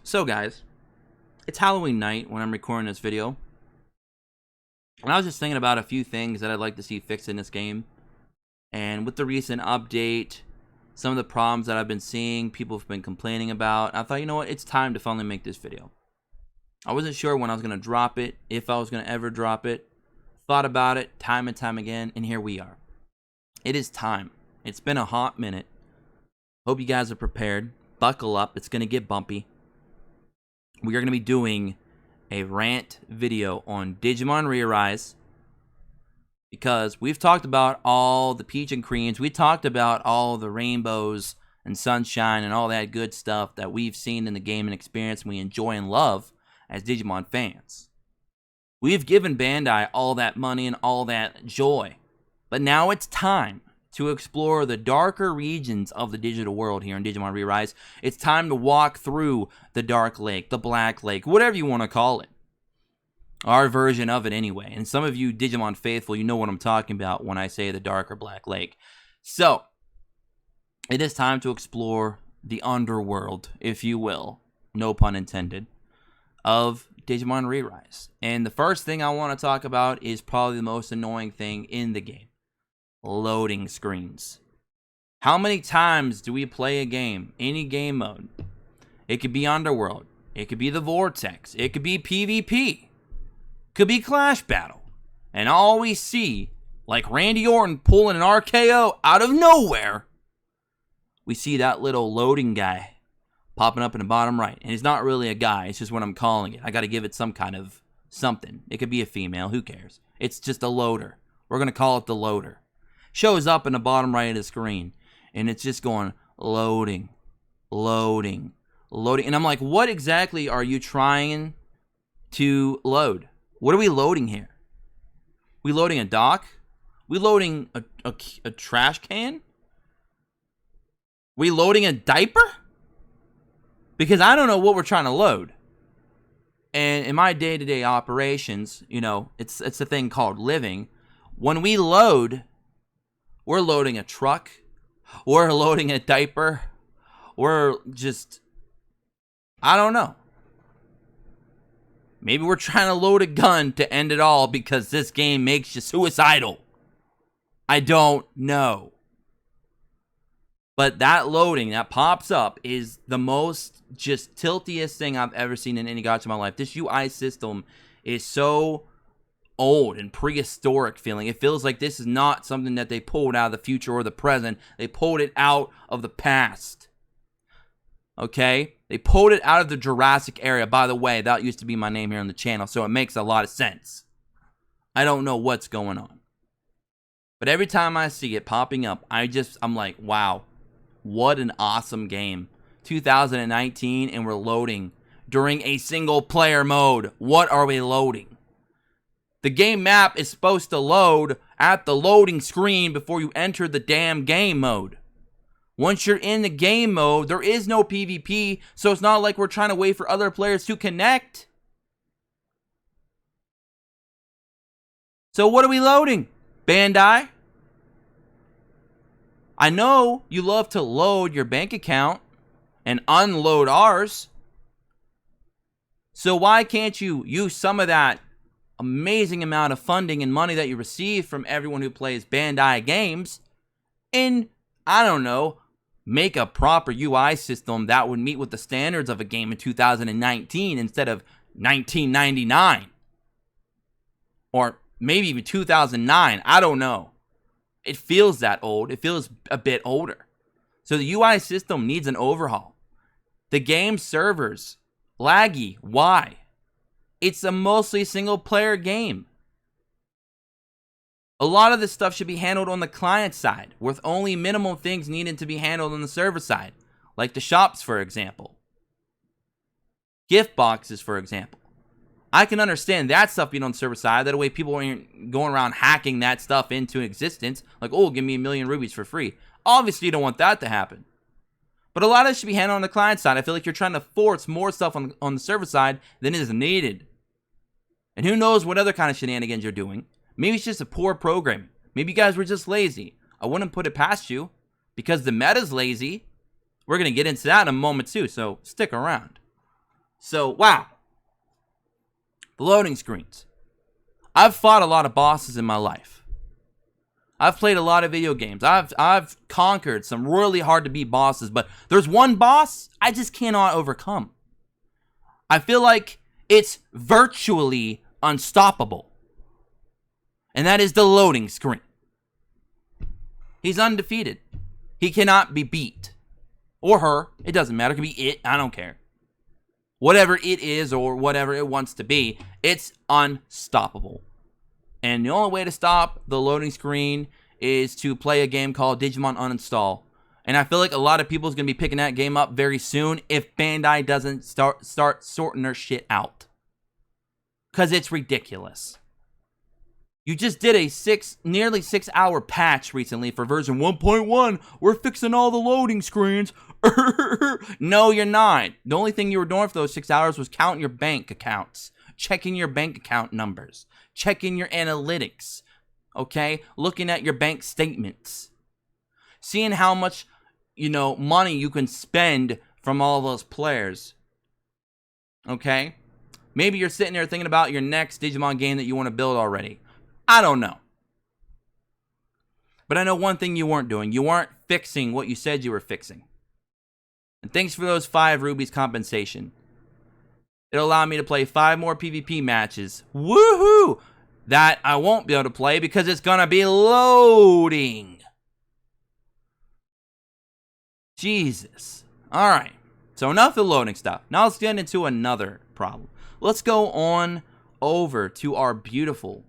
So guys, it's Halloween night when I'm recording this video, and I was just thinking about a few things that I'd like to see fixed in this game. And with the recent update, some of the problems that I've been seeing, people have been complaining about, I thought, you know what, it's time to finally make this video. I wasn't sure when I was going to drop it, if I was going to ever drop it. Thought about it time and time again, and here we are. It is time. It's been a hot minute. Hope you guys are prepared. Buckle up. It's going to get bumpy. We are going to be doing a rant video on Digimon ReArise, because we've talked about all the peach and creams. We talked about all the rainbows and sunshine and all that good stuff that we've seen in the game and experience and we enjoy and love as Digimon fans. We've given Bandai all that money and all that joy, but now it's time to explore the darker regions of the digital world here in Digimon ReArise. It's time to walk through the Dark Lake, the Black Lake, whatever you want to call it. Our version of it anyway. And some of you Digimon faithful, you know what I'm talking about when I say the Dark or Black Lake. So, it is time to explore the underworld, if you will, no pun intended, of Digimon ReArise. And the first thing I want to talk about is probably the most annoying thing in the game. Loading screens. How many times do we play a game, any game mode? It could be Underworld, it could be the Vortex, it could be PvP, could be Clash Battle, and all we see, like Randy Orton pulling an RKO out of nowhere, we see that little loading guy popping up in the bottom right. And he's not really a guy, it's just what I'm calling it. I gotta give it some kind of something. It could be a female, who cares? It's just a loader. We're gonna call it the loader. Shows up in the bottom right of the screen, and it's just going loading, loading, loading. And I'm like, what exactly are you trying to load? What are we loading here? We loading a dock? We loading a trash can? We loading a diaper? Because I don't know what we're trying to load. And in my day-to-day operations, you know, it's a thing called living. When we load, we're loading a truck, we're loading a diaper, we're just, I don't know. Maybe we're trying to load a gun to end it all because this game makes you suicidal. I don't know. But that loading that pops up is the most just tiltiest thing I've ever seen in any gacha in my life. This UI system is so old and prehistoric feeling. It feels like this is not something that they pulled out of the future or the present. They pulled it out of the past. Okay? They pulled it out of the Jurassic era. By the way, that used to be my name here on the channel, so it makes a lot of sense. I don't know what's going on. But every time I see it popping up, I'm like, wow, what an awesome game. 2019 and we're loading during a single player mode. What are we loading? The game map is supposed to load at the loading screen before you enter the damn game mode. Once you're in the game mode, there is no PvP, so it's not like we're trying to wait for other players to connect. So what are we loading, Bandai? I know you love to load your bank account and unload ours. So why can't you use some of that amazing amount of funding and money that you receive from everyone who plays Bandai games and, I don't know, make a proper UI system that would meet with the standards of a game in 2019 instead of 1999 or maybe even 2009. I don't know. It feels that old. It feels a bit older. So the UI system needs an overhaul. The game servers laggy. Why? It's a mostly single-player game. A lot of this stuff should be handled on the client side, with only minimal things needed to be handled on the server side, like the shops, for example. Gift boxes, for example. I can understand that stuff being on the server side. That way people aren't going around hacking that stuff into existence. Like, oh, give me 1,000,000 rubies for free. Obviously, you don't want that to happen. But a lot of it should be handled on the client side. I feel like you're trying to force more stuff on the server side than is needed. And who knows what other kind of shenanigans you're doing. Maybe it's just a poor programming. Maybe you guys were just lazy. I wouldn't put it past you because the meta's lazy. We're going to get into that in a moment too, so stick around. So, wow. The loading screens. I've fought a lot of bosses in my life. I've played a lot of video games. I've conquered some really hard to beat bosses, but there's one boss I just cannot overcome. I feel like it's virtually unstoppable. And that is the loading screen. He's undefeated. He cannot be beat. Or her. It doesn't matter. It can be it. I don't care. Whatever it is or whatever it wants to be, it's unstoppable. And the only way to stop the loading screen is to play a game called Digimon Uninstall. And I feel like a lot of people is going to be picking that game up very soon if Bandai doesn't start sorting their shit out. Because it's ridiculous. You just did a nearly 6 hour patch recently for version 1.1. We're fixing all the loading screens. No, you're not. The only thing you were doing for those 6 hours was counting your bank accounts. Checking your bank account numbers. Checking your analytics. Okay? Looking at your bank statements. Seeing how much, money you can spend from all those players. Okay? Maybe you're sitting there thinking about your next Digimon game that you want to build already. I don't know. But I know one thing you weren't doing. You weren't fixing what you said you were fixing. And thanks for those 5 rubies compensation. It'll allow me to play 5 more PvP matches. Woohoo! That I won't be able to play because it's gonna be loading. Jesus. Alright. So enough of the loading stuff. Now let's get into another problem. Let's go on over to our beautiful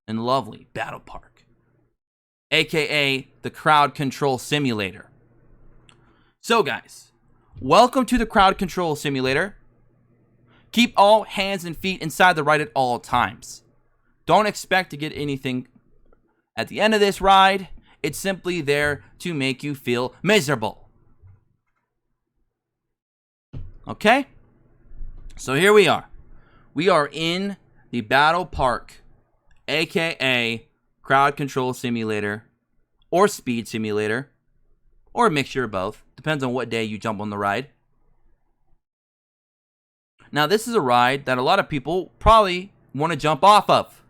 and lovely battle park. AKA the crowd control simulator. So guys, welcome to the crowd control simulator. Keep all hands and feet inside the ride at all times. Don't expect to get anything at the end of this ride. It's simply there to make you feel miserable. Okay? So here we are. We are in the battle park, aka crowd control simulator, or speed simulator, or a mixture of both. Depends on what day you jump on the ride. Now, this is a ride that a lot of people probably want to jump off of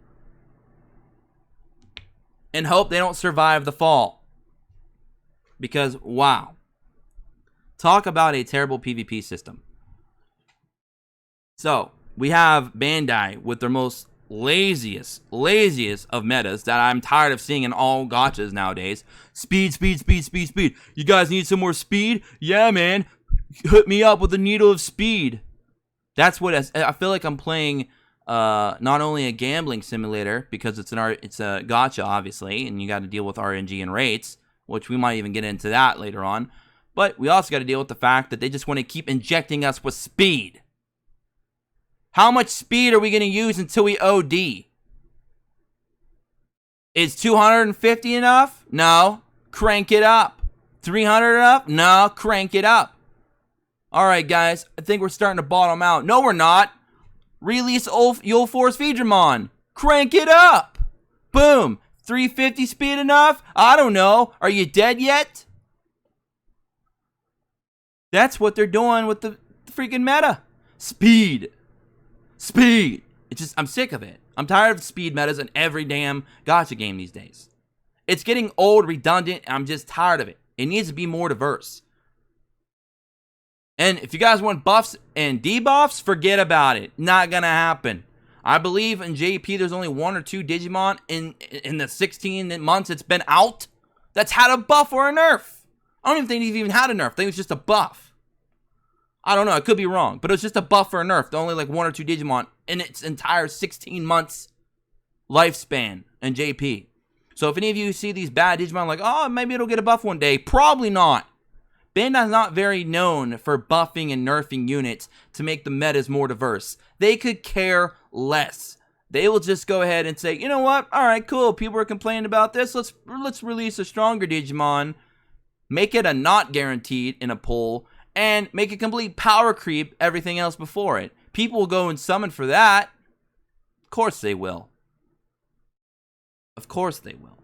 and hope they don't survive the fall. Because, wow. Talk about a terrible PvP system. So, we have Bandai with their most laziest of metas that I'm tired of seeing in all gachas nowadays. Speed. You guys need some more speed? Yeah, man. Hook me up with a needle of speed. That's what I feel like I'm playing. Not only a gambling simulator because it's a gacha, obviously, and you got to deal with RNG and rates, which we might even get into that later on. But we also got to deal with the fact that they just want to keep injecting us with speed. How much speed are we going to use until we OD? Is 250 enough? No. Crank it up. 300 enough? No. Crank it up. Alright, guys. I think we're starting to bottom out. No, we're not. Release You'll Force Digimon. Crank it up. Boom. 350 speed enough? I don't know. Are you dead yet? That's what they're doing with the freaking meta. Speed. I'm sick of it. I'm tired of speed metas in every damn gacha game these days. It's getting old, redundant, and I'm just tired of it. It needs to be more diverse. And if you guys want buffs and debuffs, forget about it. Not gonna happen. I believe in JP there's only 1 or 2 Digimon in the 16 months it's been out that's had a buff or a nerf. I don't even think they've even had a nerf. I think it was just a buff. I don't know. I could be wrong. But it was just a buff or a nerf. Only like 1 or 2 Digimon in its entire 16 months lifespan in JP. So if any of you see these bad Digimon like, oh, maybe it'll get a buff one day. Probably not. Bandai's not very known for buffing and nerfing units to make the metas more diverse. They could care less. They will just go ahead and say, you know what? All right, cool. People are complaining about this. Let's release a stronger Digimon. Make it a not guaranteed in a poll. And make a complete power creep everything else before it. People will go and summon for that. Of course they will. Of course they will.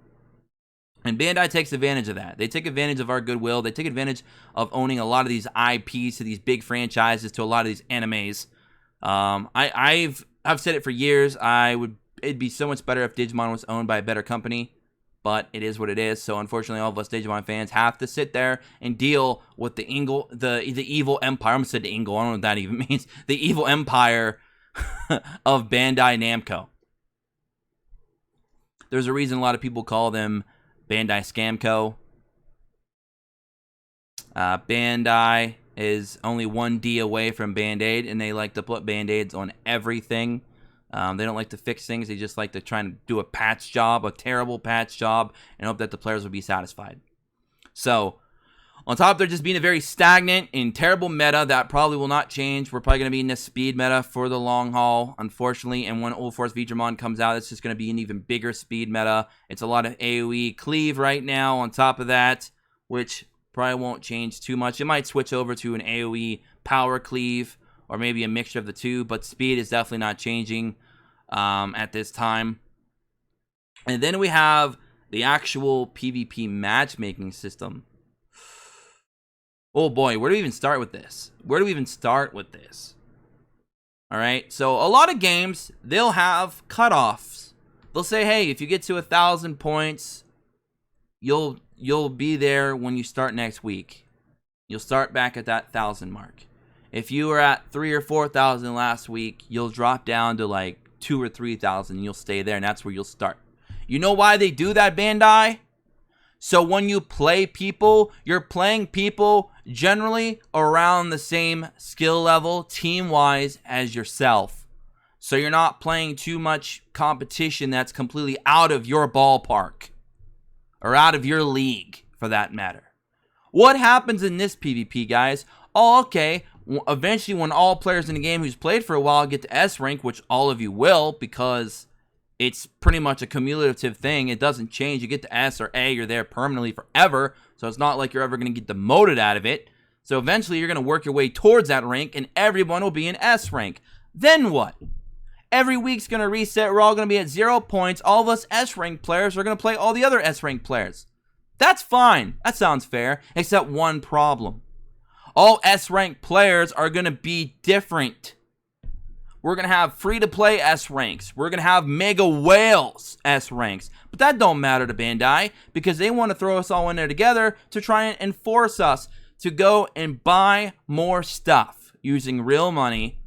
And Bandai takes advantage of that. They take advantage of our goodwill. They take advantage of owning a lot of these IPs to these big franchises, to a lot of these animes. I've said it for years. It'd be so much better if Digimon was owned by a better company, but it is what it is. So unfortunately, all of us Digimon fans have to sit there and deal with the evil empire. I'm gonna say the Ingle. I don't know what that even means. The evil empire of Bandai Namco. There's a reason a lot of people call them Bandai Scamco. Bandai is only one D away from Band-Aid, and they like to put Band-Aids on everything. They don't like to fix things. They just like to try and do a patch job, a terrible patch job, and hope that the players will be satisfied. So, on top of there just being a very stagnant and terrible meta that probably will not change. We're probably going to be in this speed meta for the long haul, unfortunately. And when Old Force Digimon comes out, it's just going to be an even bigger speed meta. It's a lot of AoE cleave right now on top of that, which probably won't change too much. It might switch over to an AoE power cleave or maybe a mixture of the two, but speed is definitely not changing at this time. And then we have the actual PvP matchmaking system. Oh boy, where do we even start with this? All right, so a lot of games, they'll have cutoffs. They'll say, hey, if you get to 1,000 points, you'll be there when you start next week. You'll start back at that 1,000 mark. If you were at 3,000 or 4,000 last week, you'll drop down to like 2,000 or 3,000, and you'll stay there, and that's where you'll start. You know why they do that, Bandai? So when you play people, you're playing people generally around the same skill level, team-wise, as yourself. So you're not playing too much competition that's completely out of your ballpark. Or out of your league, for that matter. What happens in this PvP, guys? Oh, okay. Eventually, when all players in the game who's played for a while get to S rank, which all of you will, because it's pretty much a cumulative thing. It doesn't change. You get to S or A, you're there permanently forever. So it's not like you're ever going to get demoted out of it. So eventually you're going to work your way towards that rank, and everyone will be in S rank. Then what? Every week's going to reset. We're all going to be at 0 points. All of us S rank players are going to play all the other S rank players. That's fine. That sounds fair. Except one problem. All S rank players are going to be different. We're going to have free-to-play S ranks. We're going to have Mega Whales S ranks. But that don't matter to Bandai, because they want to throw us all in there together to try and enforce us to go and buy more stuff using real money,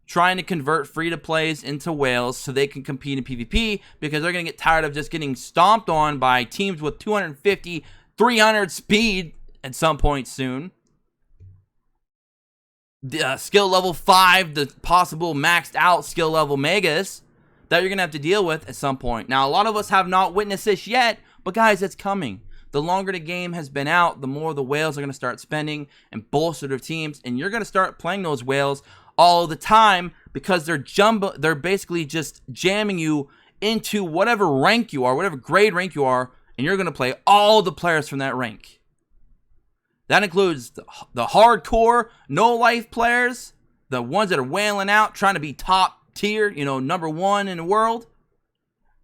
trying to convert free-to-plays into whales so they can compete in PvP, because they're going to get tired of just getting stomped on by teams with 250, 300 speed at some point soon. The skill level 5, the possible maxed out skill level megas that you're going to have to deal with at some point. Now, a lot of us have not witnessed this yet, but guys, it's coming. The longer the game has been out, the more the whales are going to start spending and bolster their teams, and you're going to start playing those whales all the time, because they're basically just jamming you into whatever rank you are, whatever grade rank you are, and you're going to play all the players from that rank. That includes the hardcore, no-life players, the ones that are whaling out, trying to be top tier, number one in the world.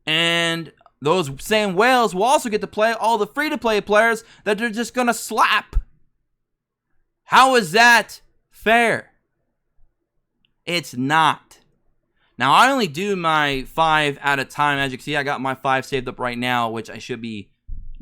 And those same whales will also get to play all the free-to-play players that they're just going to slap. How is that fair? It's not. Now, I only do my 5 at a time. As you can see, I got my 5 saved up right now, which I should be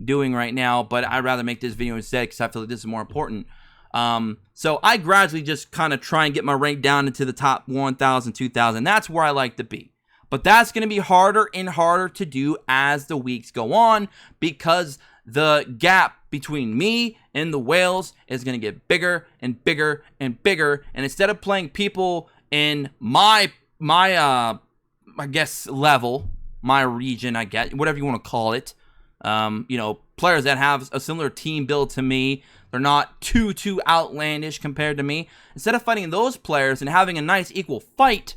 doing right now, but I'd rather make this video instead because I feel like this is more important. So I gradually just kind of try and get my rank down into the top 1,000, 2,000. That's where I like to be. But that's going to be harder and harder to do as the weeks go on, because the gap between me and the whales is going to get bigger and bigger and bigger. And instead of playing people in my I guess level, my region, I guess, whatever you want to call it, players that have a similar team build to me, they're not too outlandish compared to me. Instead of fighting those players and having a nice equal fight,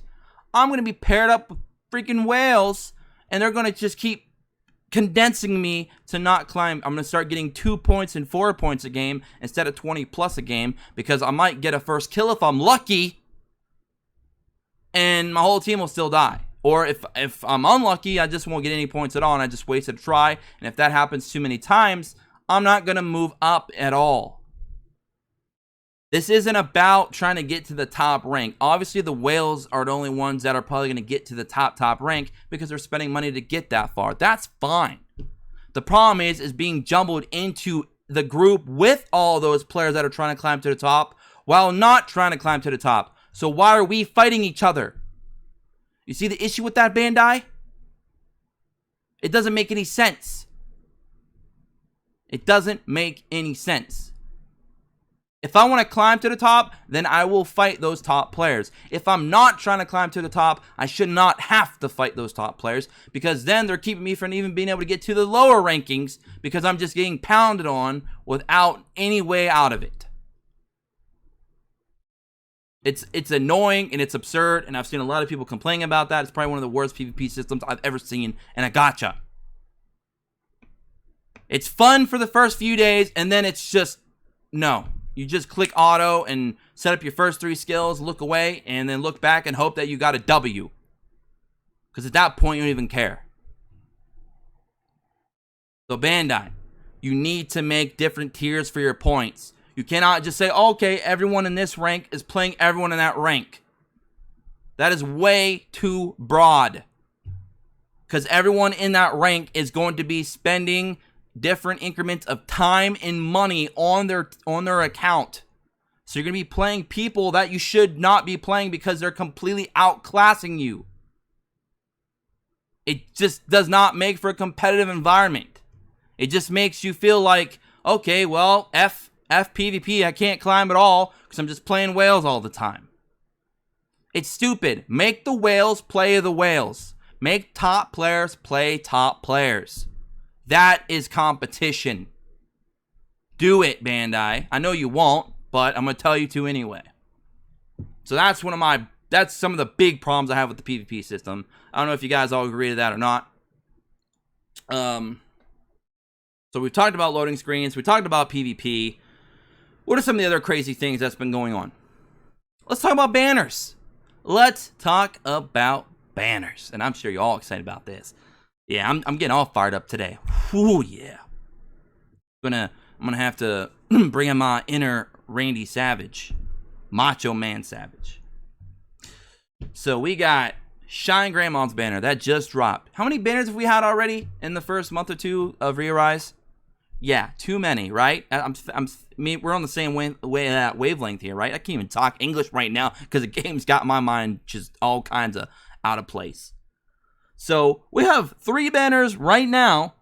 I'm going to be paired up with freaking whales, and they're going to just keep condensing me to not climb. I'm going to start getting 2 points and 4 points a game instead of 20 plus a game, because I might get a first kill if I'm lucky, and my whole team will still die. Or if I'm unlucky, I just won't get any points at all, and I just wasted a try. And if that happens too many times, I'm not going to move up at all. This isn't about trying to get to the top rank. Obviously, the whales are the only ones that are probably going to get to the top rank because they're spending money to get that far. That's fine. The problem is being jumbled into the group with all those players that are trying to climb to the top while not trying to climb to the top. So why are we fighting each other? You see the issue with that, Bandai? It doesn't make any sense. It doesn't make any sense. If I want to climb to the top, then I will fight those top players. If I'm not trying to climb to the top, I should not have to fight those top players, because then they're keeping me from even being able to get to the lower rankings because I'm just getting pounded on without any way out of it. It's annoying and it's absurd, and I've seen a lot of people complaining about that. It's probably one of the worst PvP systems I've ever seen, and a gotcha. It's fun for the first few days, and then it's just, no. You just click auto and set up your first 3 skills, look away, and then look back and hope that you got a W. Because at that point, you don't even care. So Bandai, you need to make different tiers for your points. You cannot just say, okay, everyone in this rank is playing everyone in that rank. That is way too broad. Because everyone in that rank is going to be spending different increments of time and money on their account. So you're going to be playing people that you should not be playing because they're completely outclassing you. It just does not make for a competitive environment. It just makes you feel like, okay, well, F PvP, I can't climb at all because I'm just playing whales all the time. It's stupid. Make the whales play the whales. Make top players play top players. That is competition. Do it, Bandai. I know you won't, but I'm going to tell you to anyway. So that's some of the big problems I have with the PvP system. I don't know if you guys all agree to that or not. So we've talked about loading screens. We talked about PvP. What are some of the other crazy things that's been going on? Let's talk about banners. Let's talk about banners. And I'm sure you're all excited about this. Yeah, I'm getting all fired up today. Ooh, yeah. I'm gonna have to bring in my inner Randy Savage. Macho Man Savage. So we got Shinegreymon banner. That just dropped. How many banners have we had already in the first month or two of ReArise? Yeah, too many, right? We're on the same wavelength here, right? I can't even talk English right now because the game's got my mind just all kinds of out of place. So we have 3 banners right now.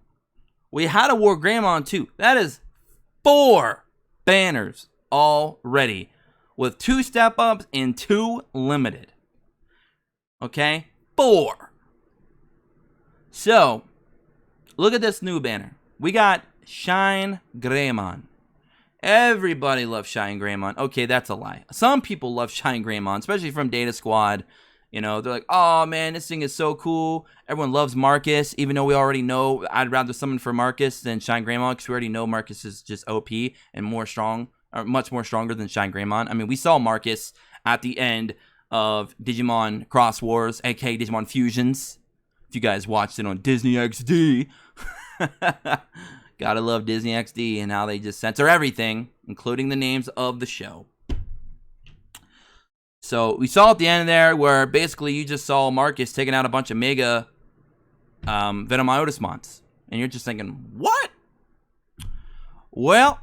We had a WarGreymon too. That is 4 banners already, with 2 step-ups and 2 limited. Okay? 4. So, look at this new banner. We got Shinegreymon. Everybody loves Shinegreymon. Okay, that's a lie. Some people love Shinegreymon, especially from Data Squad. You know, they're like, oh man, this thing is so cool. Everyone loves Marcus, even though we already know I'd rather summon for Marcus than Shinegreymon, because we already know Marcus is just OP and more strong, or much more stronger than Shinegreymon. I mean, we saw Marcus at the end of Digimon Cross Wars, aka Digimon Fusions. If you guys watched it on Disney XD. Gotta love Disney XD and how they just censor everything, including the names of the show. So we saw at the end there where basically you just saw Marcus taking out a bunch of Mega Venomiotismons. And you're just thinking, what? Well,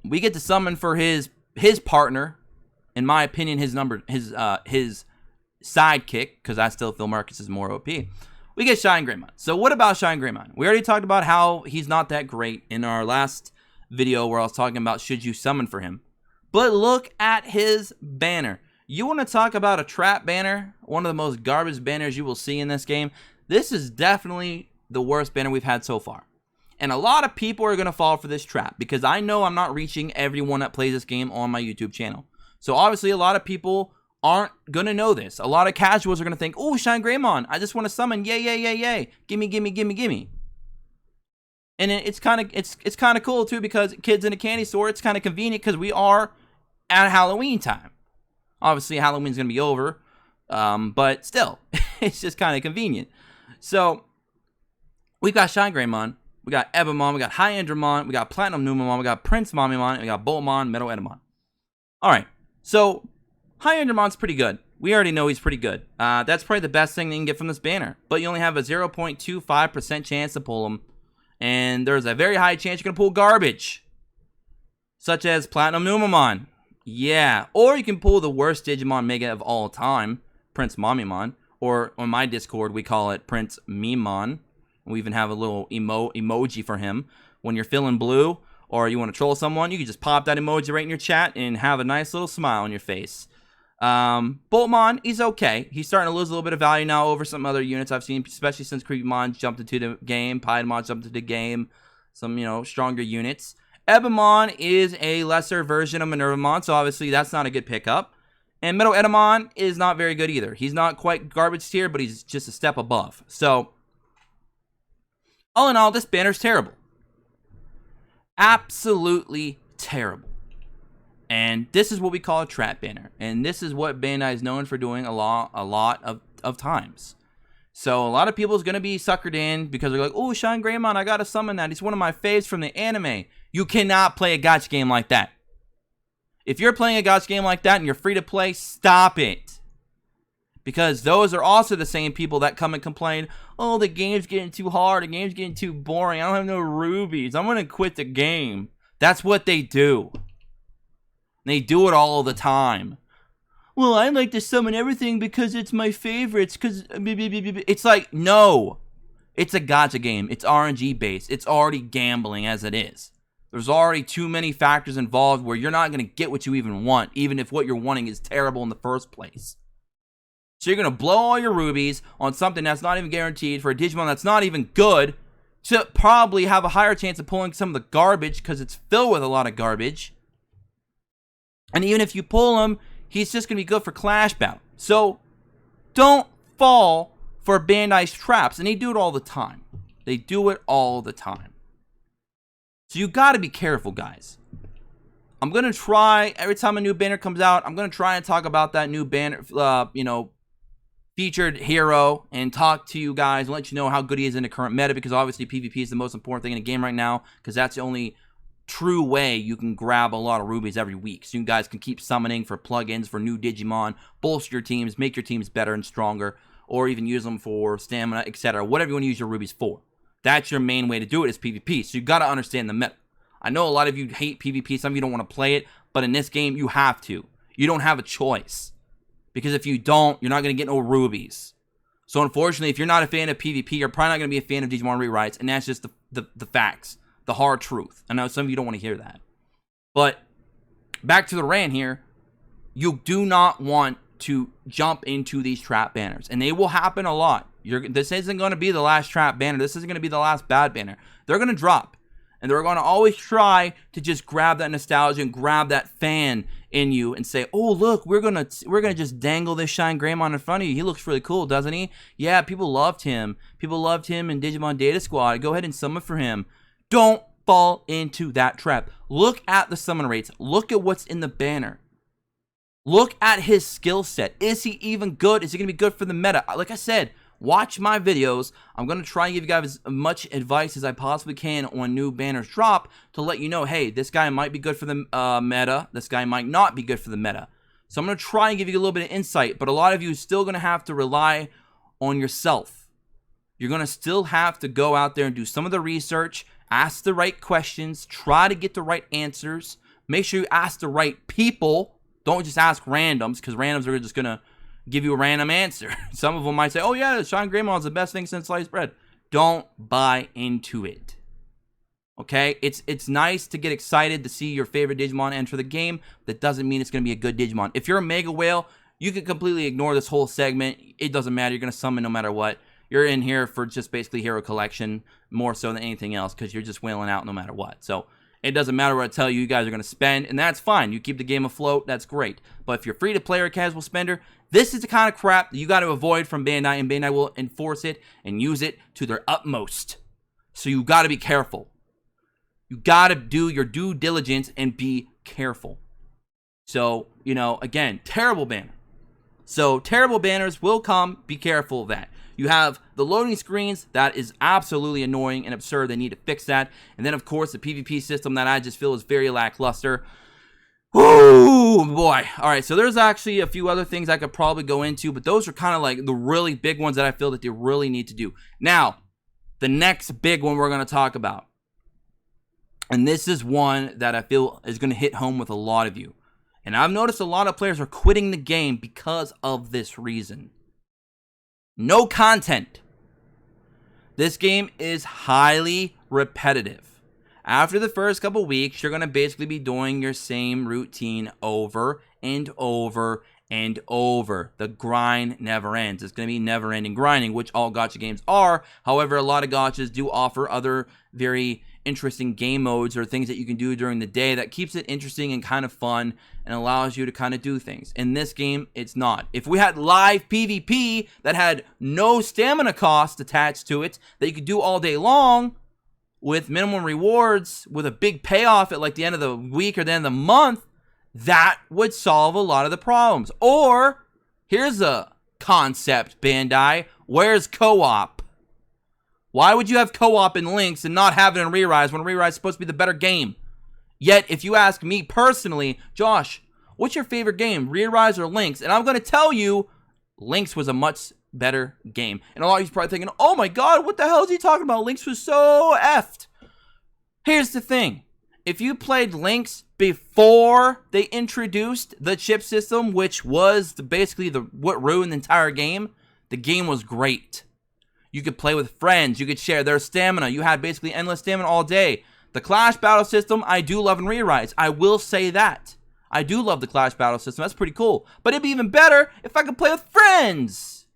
we get to summon for his partner. In my opinion, his sidekick, because I still feel Marcus is more OP. We get Shinegreymon. So what about Shinegreymon? We already talked about how he's not that great in our last video where I was talking about should you summon for him. But look at his banner. You want to talk about a trap banner? One of the most garbage banners you will see in this game. This is definitely the worst banner we've had so far. And a lot of people are going to fall for this trap because I know I'm not reaching everyone that plays this game on my YouTube channel. So obviously a lot of people aren't going to know this. A lot of casuals are going to think, oh, Shinegreymon, I just want to summon. Yay, yay, yay, yay. Gimme, gimme, gimme, gimme. And it's kind of cool too because kids in a candy store, it's kind of convenient because we are at Halloween time. Obviously, Halloween's going to be over But still, it's just kind of convenient. So we've got Shinegreymon, we got Ebamon, we got Hyandramon, we got Platinum Numamon, we got Prince Mamimon, and we got Boltmon, Metal Edamon. Alright, so Hyandramon's pretty good. We already know he's pretty good. That's probably the best thing that you can get from this banner. But you only have a 0.25% chance to pull him. And there's a very high chance you're going to pull garbage. Such as Platinum Numamon. Yeah. Or you can pull the worst Digimon Mega of all time, Prince Mamimon. Or on my Discord, we call it Prince Memon. We even have a little emoji for him. When you're feeling blue or you want to troll someone, you can just pop that emoji right in your chat and have a nice little smile on your face. Boltmon, he's okay. He's starting to lose a little bit of value now over some other units I've seen, especially since Creepymon jumped into the game, Piedmon jumped into the game, some, stronger units. Ebamon is a lesser version of Minervamon, so obviously that's not a good pickup. And Metal Edamon is not very good either. He's not quite garbage tier, but he's just a step above. So, all in all, this banner's terrible. Absolutely terrible. And this is what we call a trap banner. And this is what Bandai is known for doing a lot of times. So a lot of people is going to be suckered in because they're like, oh, Shinegreymon, I got to summon that. He's one of my faves from the anime. You cannot play a gacha game like that. If you're playing a gacha game like that and you're free to play, stop it. Because those are also the same people that come and complain, oh, the game's getting too hard. The game's getting too boring. I don't have no rubies. I'm going to quit the game. That's what they do. They do it all the time. Well, I like to summon everything because it's my favorites. Because it's like, no. It's a gacha game. It's RNG based. It's already gambling as it is. There's already too many factors involved where you're not going to get what you even want, even if what you're wanting is terrible in the first place. So you're going to blow all your rubies on something that's not even guaranteed for a Digimon that's not even good to probably have a higher chance of pulling some of the garbage because it's filled with a lot of garbage. And even if you pull him, he's just going to be good for Clash Battle. So, don't fall for Bandai's traps. And they do it all the time. They do it all the time. So, you got to be careful, guys. I'm going to try, every time a new banner comes out, I'm going to try and talk about that new banner, featured hero. And talk to you guys and let you know how good he is in the current meta. Because obviously, PvP is the most important thing in the game right now. Because that's the only true way you can grab a lot of rubies every week. So you guys can keep summoning for plugins for new Digimon, bolster your teams, make your teams better and stronger, or even use them for stamina, etc. Whatever you want to use your rubies for. That's your main way to do it is PvP. So you got to understand the meta. I know a lot of you hate PvP, some of you don't want to play it, but in this game you have to. You don't have a choice. Because if you don't, you're not going to get no rubies. So unfortunately, if you're not a fan of PvP, you're probably not going to be a fan of Digimon ReArise, and that's just the facts. The hard truth. I know some of you don't want to hear that. But back to the rant here. You do not want to jump into these trap banners. And they will happen a lot. This isn't going to be the last trap banner. This isn't going to be the last bad banner. They're going to drop. And they're going to always try to just grab that nostalgia and grab that fan in you and say, oh, look, we're gonna just dangle this Shinegreymon in front of you. He looks really cool, doesn't he? Yeah, people loved him. People loved him in Digimon Data Squad. Go ahead and summon for him. Don't fall into that trap. Look at the summon rates. Look at what's in the banner. Look at his skill set. Is he even good? Is he going to be good for the meta? Like I said, watch my videos. I'm going to try and give you guys as much advice as I possibly can when new banners drop to let you know, hey, this guy might be good for the meta. This guy might not be good for the meta. So I'm going to try and give you a little bit of insight, but a lot of you are still going to have to rely on yourself. You're going to still have to go out there and do some of the research, ask the right questions, try to get the right answers, make sure you ask the right people. Don't just ask randoms, because randoms are just going to give you a random answer. Some of them might say, oh yeah, Shinegreymon is the best thing since sliced bread. Don't buy into it. Okay? It's nice to get excited to see your favorite Digimon enter the game. That doesn't mean it's going to be a good Digimon. If you're a Mega Whale, you can completely ignore this whole segment. It doesn't matter. You're going to summon no matter what. You're in here for just basically hero collection more so than anything else because you're just whaling out no matter what. So it doesn't matter what I tell you. You guys are going to spend, and that's fine. You keep the game afloat. That's great. But if you're free to play or a casual spender, this is the kind of crap that you got to avoid from Bandai, and Bandai will enforce it and use it to their utmost. So you got to be careful. You got to do your due diligence and be careful. So, again, terrible banner. So terrible banners will come. Be careful of that. You have the loading screens. That is absolutely annoying and absurd. They need to fix that. And then, of course, the PvP system that I just feel is very lackluster. Oh boy. All right, so there's actually a few other things I could probably go into, but those are kind of like the really big ones that I feel that they really need to do. Now, the next big one we're going to talk about, and this is one that I feel is going to hit home with a lot of you. And I've noticed a lot of players are quitting the game because of this reason. No content. This game is highly repetitive. After the first couple weeks, you're going to basically be doing your same routine over and over and over. The grind never ends. It's going to be never-ending grinding, which all gacha games are. However, a lot of gachas do offer other very interesting game modes or things that you can do during the day that keeps it interesting and kind of fun and allows you to kind of do things. In this game, it's not. If we had live PvP that had no stamina cost attached to it that you could do all day long with minimum rewards, with a big payoff at like the end of the week or the end of the month, that would solve a lot of the problems. Or, here's a concept, Bandai. Where's co-op? Why would you have co-op in Lynx and not have it in ReArise when ReArise is supposed to be the better game? Yet, if you ask me personally, Josh, what's your favorite game, ReArise or Lynx? And I'm going to tell you, Lynx was a much better game. And a lot of you are probably thinking, oh my god, what the hell is he talking about? Lynx was so effed. Here's the thing. If you played Lynx before they introduced the chip system, which was basically what ruined the entire game, the game was great. You could play with friends. You could share their stamina. You had basically endless stamina all day. The Clash Battle system, I do love in ReArise. I will say that. I do love the Clash Battle system. That's pretty cool. But it'd be even better if I could play with friends.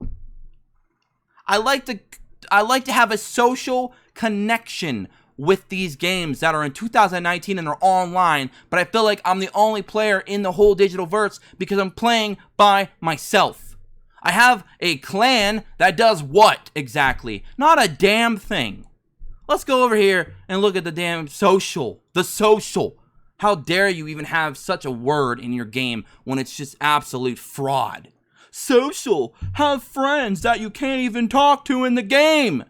I like to have a social connection with these games that are in 2019 and they're online, but I feel like I'm the only player in the whole digital verse because I'm playing by myself. I have a clan that does what exactly? Not a damn thing. Let's go over here and look at the damn social. The social. How dare you even have such a word in your game when it's just absolute fraud? Social. Have friends that you can't even talk to in the game.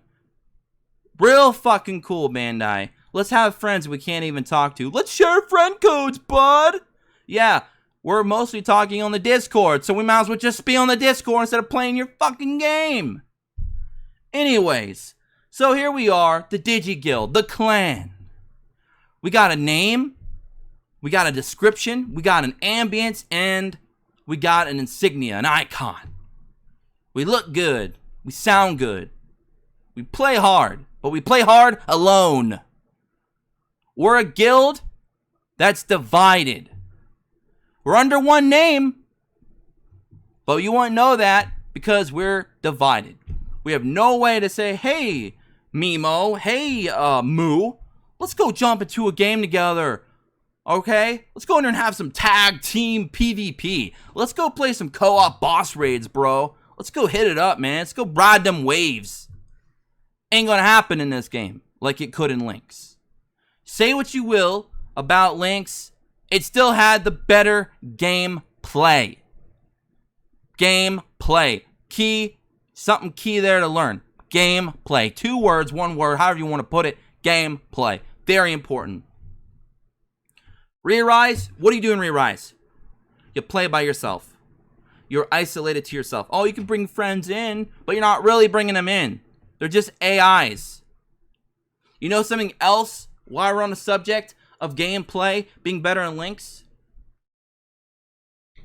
Real fucking cool, Bandai. Let's have friends we can't even talk to. Let's share friend codes, bud. Yeah, we're mostly talking on the Discord, so we might as well just be on the Discord instead of playing your fucking game. Anyways, so here we are, the Digi Guild, the clan. We got a name, we got a description, we got an ambience, and we got an insignia, an icon. We look good, we sound good, we play hard. But we play hard alone. We're a guild that's divided. We're under one name, but you won't know that because we're divided. We have no way to say, hey, Mimo, hey, Moo, let's go jump into a game together, okay? Let's go in there and have some tag team PvP. Let's go play some co-op boss raids, bro. Let's go hit it up, man. Let's go ride them waves. Ain't gonna happen in this game like it could in Lynx. Say what you will about Lynx, it still had the better gameplay. Gameplay. Something key there to learn. Gameplay. 2 words, 1 word, however you want to put it. Gameplay. Very important. ReArise, what do you do in ReArise? You play by yourself. You're isolated to yourself. Oh, you can bring friends in, but you're not really bringing them in. They're just AIs. You know something else while we're on the subject of gameplay being better in Lynx?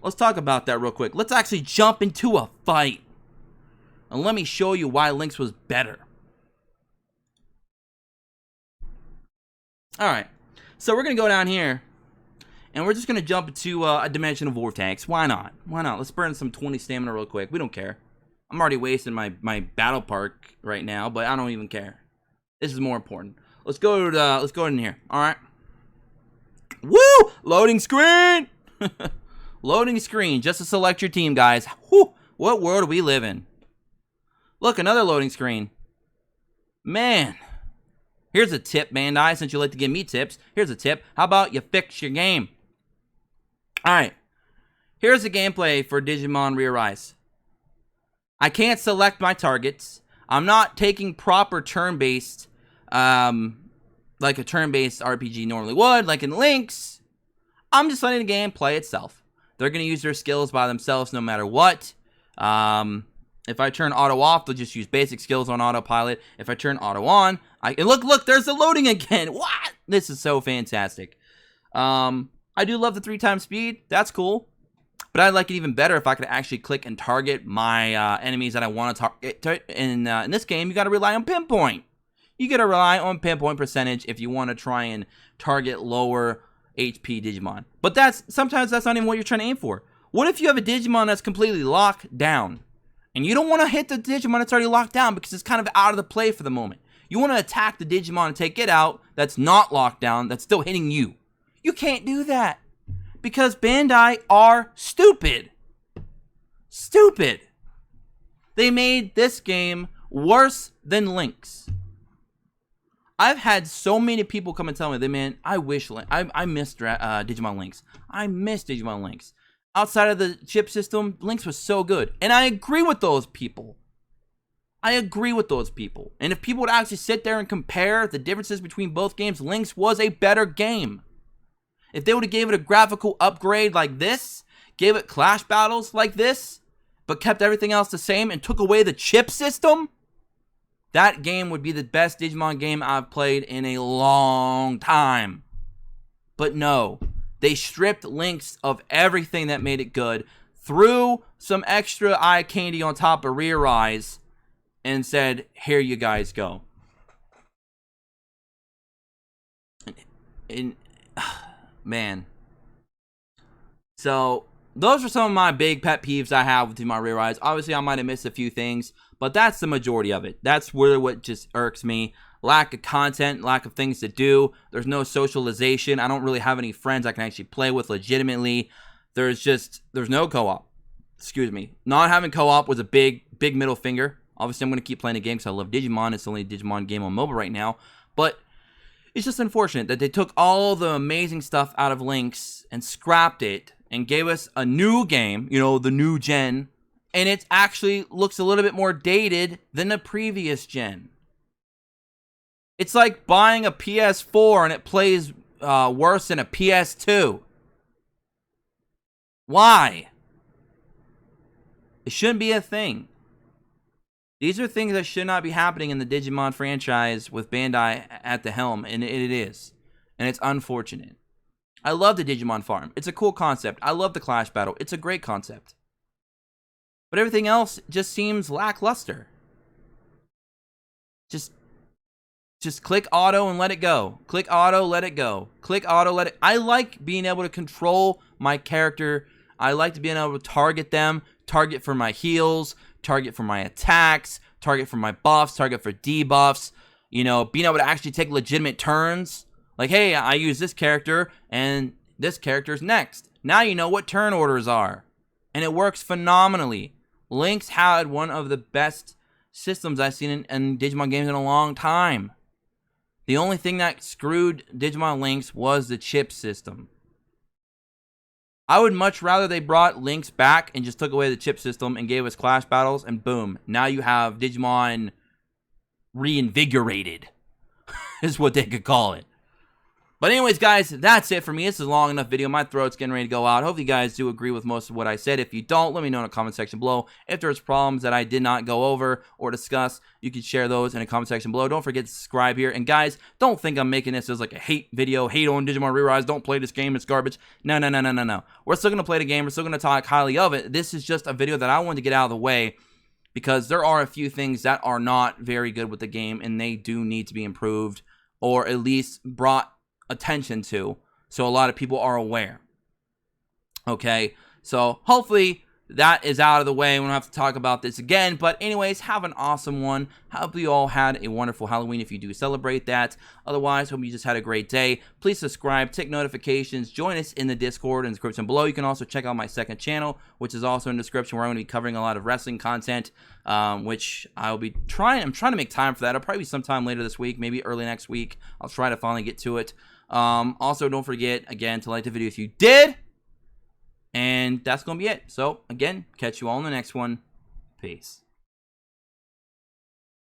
Let's talk about that real quick. Let's actually jump into a fight. And let me show you why Lynx was better. Alright. So we're going to go down here. And we're just going to jump into a dimensional vortex. Why not? Why not? Let's burn some 20 stamina real quick. We don't care. I'm already wasting my battle park right now, but I don't even care. This is more important. Let's go in here. All right. Woo! Loading screen. Loading screen just to select your team, guys. Whew. What world do we live in? Look, another loading screen. Man. Here's a tip, Bandai, since you like to give me tips. Here's a tip. How about you fix your game? All right. Here's the gameplay for Digimon ReArise. I can't select my targets. I'm not taking proper turn-based, like a turn-based RPG normally would, like in Lynx. I'm just letting the game play itself. They're going to use their skills by themselves no matter what. If I turn auto off, they'll just use basic skills on autopilot. If I turn auto on, and look, there's the loading again. What? This is so fantastic. I do love the 3x speed. That's cool. But I'd like it even better if I could actually click and target my enemies that I want to target. In this game, you got to rely on pinpoint. You got to rely on pinpoint percentage if you want to try and target lower HP Digimon. But sometimes that's not even what you're trying to aim for. What if you have a Digimon that's completely locked down? And you don't want to hit the Digimon that's already locked down because it's kind of out of the play for the moment. You want to attack the Digimon and take it out that's not locked down, that's still hitting you. You can't do that. Because Bandai are stupid. Stupid. They made this game worse than Lynx. I've had so many people come and tell me that, man, I missed Digimon Lynx. I missed Digimon Lynx. Outside of the chip system, Lynx was so good. And I agree with those people. I agree with those people. And if people would actually sit there and compare the differences between both games, Lynx was a better game. If they would have gave it a graphical upgrade like this, gave it clash battles like this, but kept everything else the same and took away the chip system, that game would be the best Digimon game I've played in a long time. But no, they stripped Lynx of everything that made it good, threw some extra eye candy on top of ReArise, and said, here you guys go. Man. So, those are some of my big pet peeves I have with Digimon ReArise. Obviously, I might have missed a few things, but that's the majority of it. That's really what just irks me. Lack of content, lack of things to do. There's no socialization. I don't really have any friends I can actually play with legitimately. There's no co-op. Excuse me. Not having co-op was a big middle finger. Obviously, I'm going to keep playing the game because I love Digimon. It's the only Digimon game on mobile right now. But it's just unfortunate that they took all the amazing stuff out of Lynx and scrapped it and gave us a new game, the new gen, and it actually looks a little bit more dated than the previous gen. It's like buying a PS4 and it plays worse than a PS2. Why? It shouldn't be a thing. These are things that should not be happening in the Digimon franchise with Bandai at the helm, and it is. And it's unfortunate. I love the Digimon farm. It's a cool concept. I love the Clash Battle. It's a great concept. But everything else just seems lackluster. Just click auto and let it go. Click auto, let it go. Click auto, let it... I like being able to control my character. I like to being able to target them. Target for my heals. Target for my attacks, target for my buffs, target for debuffs, being able to actually take legitimate turns. Like, hey, I use this character, and this character's next. Now you know what turn orders are. And it works phenomenally. Lynx had one of the best systems I've seen in Digimon games in a long time. The only thing that screwed Digimon Lynx was the chip system. I would much rather they brought Lynx back and just took away the chip system and gave us clash battles, and boom, now you have Digimon reinvigorated, is what they could call it. But anyways, guys, that's it for me. This is a long enough video. My throat's getting ready to go out. Hope you guys do agree with most of what I said. If you don't, let me know in the comment section below. If there's problems that I did not go over or discuss, you can share those in the comment section below. Don't forget to subscribe here. And guys, don't think I'm making this as like a hate video. Hate on Digimon ReArise. Don't play this game. It's garbage. No. We're still going to play the game. We're still going to talk highly of it. This is just a video that I wanted to get out of the way because there are a few things that are not very good with the game, and they do need to be improved or at least brought attention to, so a lot of people are aware. Okay, so hopefully that is out of the way. We don't have to talk about this again. But anyways, have an awesome one. Hope you all had a wonderful Halloween if you do celebrate that. Otherwise, hope you just had a great day. Please subscribe, tick notifications, join us in the Discord in the description below. You can also check out my second channel, which is also in the description, where I'm going to be covering a lot of wrestling content, which I'll be trying. I'm trying to make time for that. It'll probably be sometime later this week, maybe early next week. I'll try to finally get to it. Also, don't forget, again, to like the video if you did. And that's going to be it. So, again, catch you all in the next one. Peace.